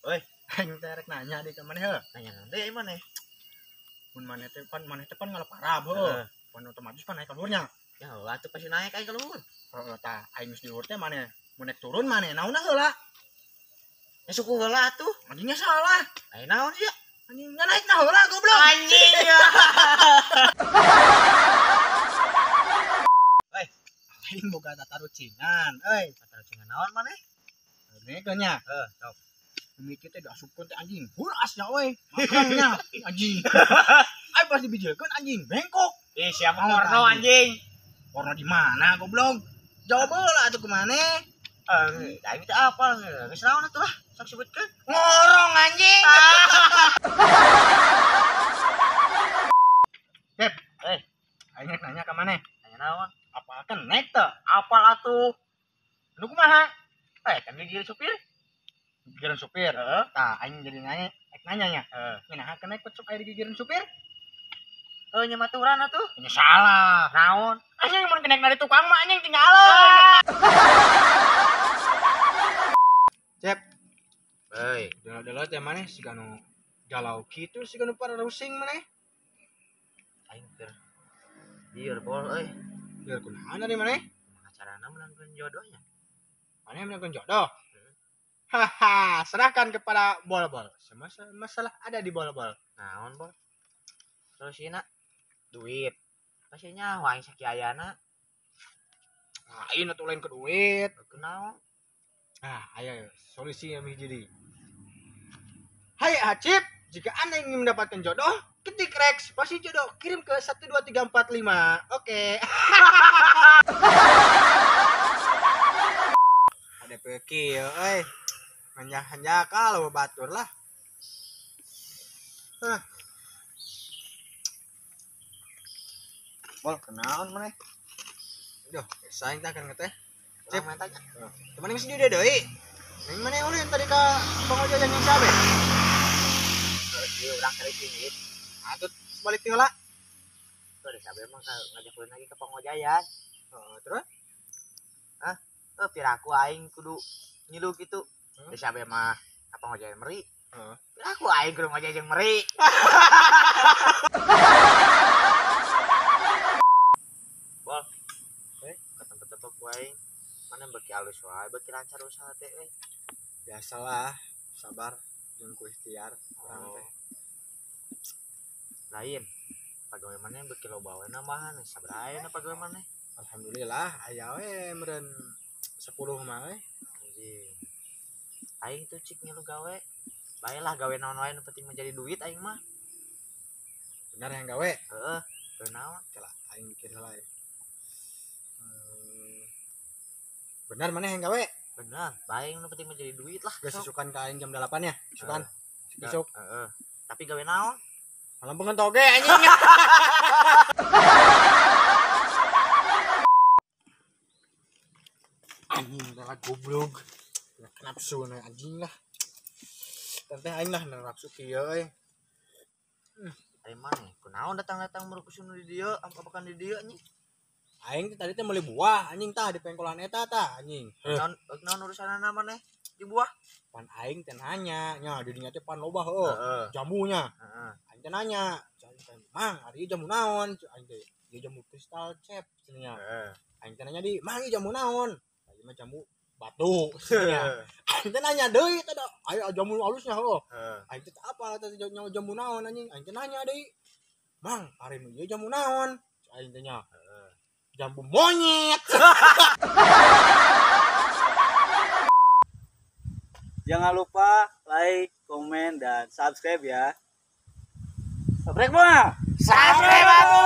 Oi, Aing teh rek nanya deui ka maneh heuh. nanya naon deui maneh? Mun maneh teh pan ngalaparab heuh. Pan otomatis pan naik ka luhurnya. Ya heula atuh pasti naik aing ka luhur. Heeh tah aing geus di luhur teh maneh mun naik turun maneh naonna heula. Ya suku heula atuh. Anjingnya salah. Lain naon sih ya? Anjingnya naik na heula goblok. Anjing ya. Aing boga tatarucingan euy. Tatarucingan naon maneh? Nego nya. Sok. Mikir teh diasupkeun teh anjing. Hurasnya we. Makannya anjing. Ai pas dibijilkeun anjing bengkok. Siapa porno anjing? Porno di mana goblok? Jawab heula atuh kumaneh. Aing teh apal geus naon atuh lah, sok sebutkeun. Ngorong anjing. Pep, aing rek nanya ka maneh. Nanya naon? Apalkan naik teh? Apal atuh. Nu kumaha? Kan dia jadi supir. Gigireun supir. Tah aing jadi nanya, rek nanya nya. Ngenaha ka naik sok aya di gigireun supir? Nyamaturan atuh. Nya salah. Naon? Anjing mun kenek dari tukang mah anjing tinggalin. Cep. Udah teh maneh siga nu galau kitu siga nu pada rusing maneh. Aing keur lieur bol euy. Lieur kunaon dari maneh? Acarana menangkeun jodohnya. Maneh menangkeun jodoh. Haha, serahkan kepada bol-bol. Masalah ada di bol-bol. Naon bol? Solusina duit. Pasti nyawa aing sakiayana. Lain atuh lain ke duit. Kunaon? Aya solusi yang jadi. Hai Acip, jika Anda ingin mendapatkan jodoh, ketik Rex, pasti jodoh, kirim ke 12345. Oke. Ada pekil, hanya kalau batur lah. Bol, kenaon maneh? Duh, saing tah kan ngeteh. Cip tanya. Teman ini mesti dia deui. Yang mana yang ulin tadi ka pengojo yang sabe? Dia urang kali pingit. Atut balik heula. Tuh sabe mah ngajak ulin lagi ke Pengojayan. Terus? Piraku aing kudu ngilu kitu. Geus sabe mah ka Pengojayan Meri. Piraku aing kudu ngojek jeung Meri. Bol. Ketep-ketep aing. Mana beki alus wae, beki lancar usaha teh euy. Biasalah, sabar jeung ku ikhtiar urang teh. Lain. Pagawe maneh beki loba we nambahan, sabaraha aya pagawe maneh? Alhamdulillah aya we meureun 10 mah we. Anjing. Aing tuh cik ngilu gawe. Baelah gawe naon wae nu penting menjadi duit aing mah. Benar yang gawe? Heeh. Teu naon? Kala aing mikir heula. Benar maneh yang gawe? Benar, bae nu penting menjadi duit lah. Geus susukan ka aing jam 8 ya? Susukan. Besok. Tapi gawe naon? Malampungan toge anjing. Anjing adalah goblok. Nafsu na anjing lah. Tante aing lah nafsu kieu euy. Ari maneh? Kunaon datang-datang merukusun di dieu, apakan di dieu anjing? Aing tadi teh meuli buah anjing tah di pengkolan eta tah anjing. Naon urusanana maneh di buah? Pan aing teh nanya, nya di dinya teh pan loba heuh. Jamunya. Aing teh nanya, "Mang, ari jamu naon?" Aing teh, "Ieu jamu kristal cep," cenanya. Aing teh nanya di, "Mang, ieu jamu naon?" Ieu mah jamu batu cenanya. Aing teh nanya deui teh, "Aya jamu halusnya heuh." Aing teh apa teh jamu naon anjing? Aing teh nanya deui, "Mang, ari ieu jamu naon?" Aing teh nya, "Jambu monyet." Jangan lupa like, komen, dan subscribe ya. Subscribe mah. Subscribe aku.